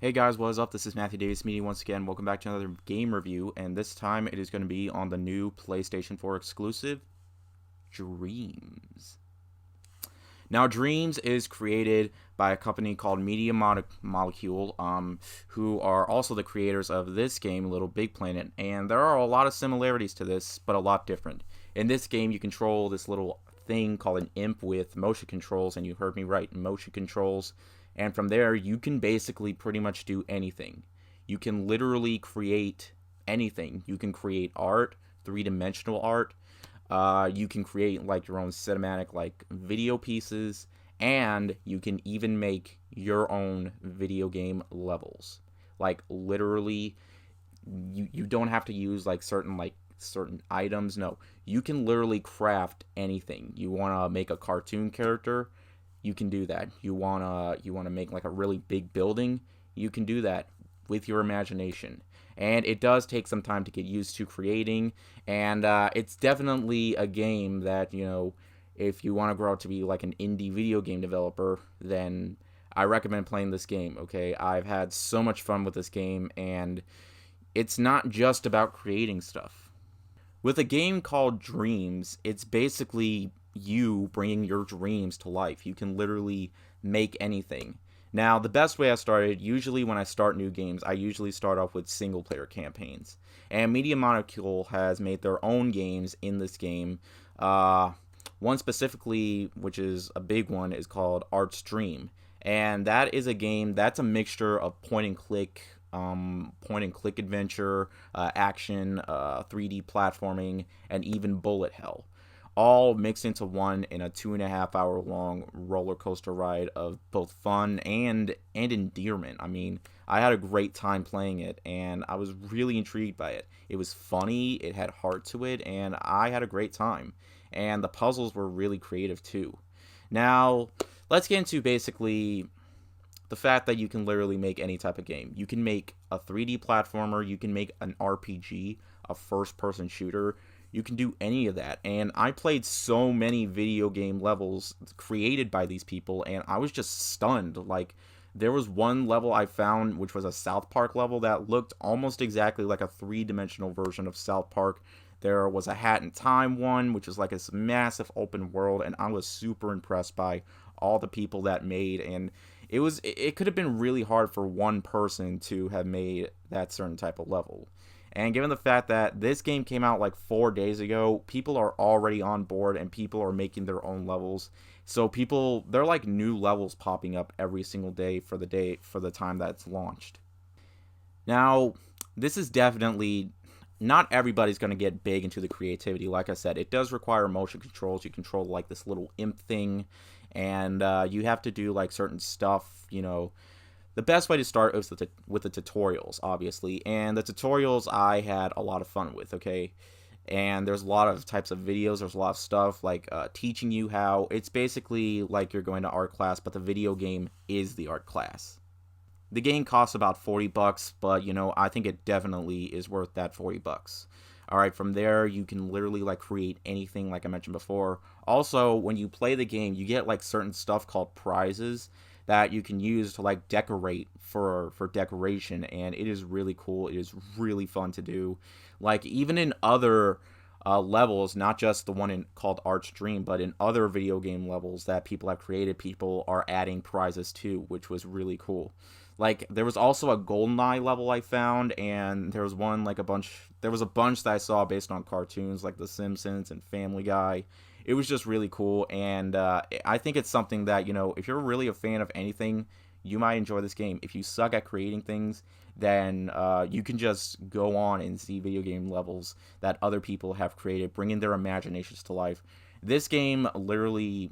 Hey guys, what is up? This is Matthew Davis Media once again. Welcome back to another game review, and this time it is going to be on the new PlayStation 4 exclusive, Dreams. Now, Dreams is created by a company called Molecule, who are also the creators of this game, Little Big Planet, and there are a lot of similarities to this, but a lot different. In this game, you control this little thing called an imp with motion controls, and you heard me right, motion controls. And from there, you can basically pretty much do anything. You can literally create anything. You can create art, three-dimensional art. You can create like your own cinematic like video pieces, and you can even make your own video game levels. Like literally, you don't have to use certain items. No, you can literally craft anything. You want to make a cartoon character, you can do that. You wanna make like a really big building, you can do that with your imagination. And it does take some time to get used to creating, and it's definitely a game that if you want to grow up to be like an indie video game developer, then I recommend playing this game. Okay, I've had so much fun with this game, and it's not just about creating stuff. With a game called Dreams, it's basically you bringing your dreams to life. You can literally make anything. Now, the best way I started, usually when I start new games, I usually start off with single player campaigns. And Media Molecule has made their own games in this game. One specifically, which is a big one, is called Art's Dream. And that is a game that's a mixture of point and click adventure, action, 3D platforming, and even bullet hell, all mixed into one in a 2.5 hour long roller coaster ride of both fun and endearment. I mean, I had a great time playing it, and I was really intrigued by it. It was funny, it had heart to it, and I had a great time. And the puzzles were really creative too. Now, let's get into basically the fact that you can literally make any type of game. You can make a 3D platformer, you can make an RPG, a first person shooter. You can do any of that. And I played so many video game levels created by these people, and I was just stunned. Like, there was one level I found, which was a South Park level, that looked almost exactly like a three-dimensional version of South Park. There was a Hat in Time one, which is like this massive open world, and I was super impressed by all the people that made. And it could have been really hard for one person to have made that certain type of level. And given the fact that this game came out like 4 days ago, people are already on board and people are making their own levels. So they're like new levels popping up every single day for the time that it's launched. Now, this is definitely not everybody's going to get big into the creativity. Like I said, it does require motion controls. You control like this little imp thing, and you have to do like certain stuff. The best way to start is with the tutorials, obviously. And the tutorials I had a lot of fun with, okay? And there's a lot of types of videos. There's a lot of stuff like teaching you how. It's basically like you're going to art class, but the video game is the art class. The game costs about $40, but I think it definitely is worth that $40. All right, from there you can literally like create anything, like I mentioned before. Also, when you play the game, you get like certain stuff called prizes that you can use to like decorate for decoration, and it is really cool. It is really fun to do. Like even in other levels, not just the one called Art's Dream, but in other video game levels that people have created, people are adding prizes too, which was really cool. Like there was also a GoldenEye level I found, and there was one like a bunch. There was a bunch that I saw based on cartoons like The Simpsons and Family Guy. It was just really cool, and I think it's something that if you're really a fan of anything, you might enjoy this game. If you suck at creating things, then you can just go on and see video game levels that other people have created, bringing their imaginations to life. This game literally,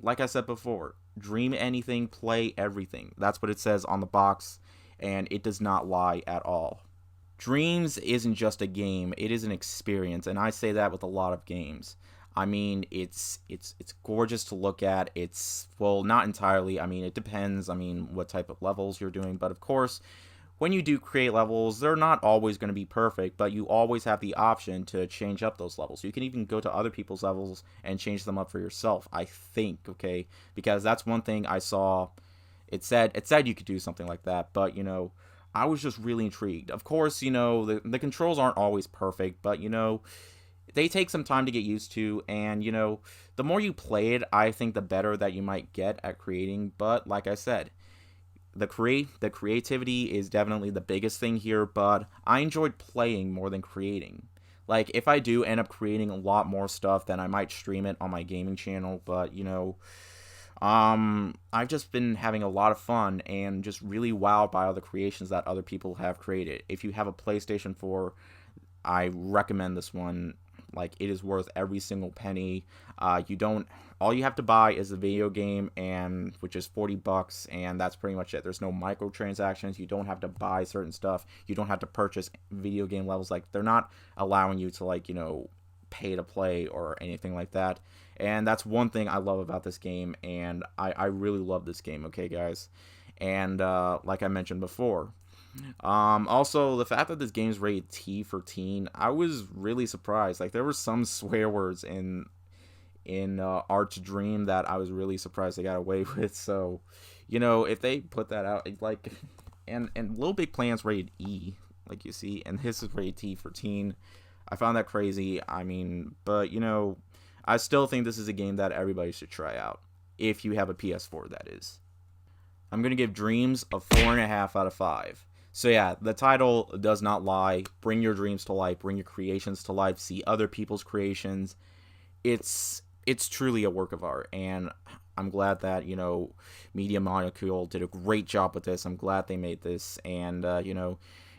like I said before, dream anything, play everything. That's what it says on the box, and it does not lie at all. Dreams isn't just a game, it is an experience, and I say that with a lot of games. I mean, it's gorgeous to look at. It's, well, not entirely. I mean, it depends. I mean, what type of levels you're doing. But of course, when you do create levels, they're not always going to be perfect, but you always have the option to change up those levels. You can even go to other people's levels and change them up for yourself, I think, okay? Because that's one thing I saw It said you could do something like that, but I was just really intrigued. Of course, the controls aren't always perfect, but they take some time to get used to, and the more you play it, I think the better that you might get at creating. But like I said, the creativity is definitely the biggest thing here, but I enjoyed playing more than creating. Like, if I do end up creating a lot more stuff, then I might stream it on my gaming channel, but I've just been having a lot of fun and just really wowed by all the creations that other people have created. If you have a PlayStation 4, I recommend this one. Like, it is worth every single penny. You don't. All you have to buy is the video game, and which is $40, and that's pretty much it. There's no microtransactions. You don't have to buy certain stuff. You don't have to purchase video game levels. Like, they're not allowing you to pay to play or anything like that. And that's one thing I love about this game, and I really love this game. Okay, guys, and like I mentioned before. Also, the fact that this game's rated T for teen, I was really surprised. Like, there were some swear words in Arch Dream that I was really surprised they got away with. So, if they put that out, and Little Big Plan's rated E, like you see, and this is rated T for teen. I found that crazy. I mean, but I still think this is a game that everybody should try out if you have a PS4. That is. I'm gonna give Dreams a 4.5 out of 5. So yeah, the title does not lie. Bring your dreams to life. Bring your creations to life. See other people's creations. It's truly a work of art, and I'm glad that Media Molecule did a great job with this. I'm glad they made this, and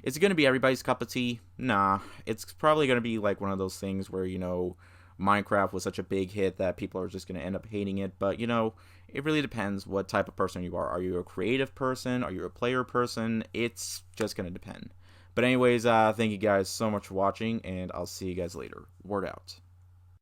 is it gonna be everybody's cup of tea? Nah, it's probably gonna be like one of those things where Minecraft was such a big hit that people are just gonna end up hating it. But it really depends what type of person you are. Are you a creative person? Are you a player person? It's just gonna depend. But anyways, thank you guys so much for watching, and I'll see you guys later. Word out.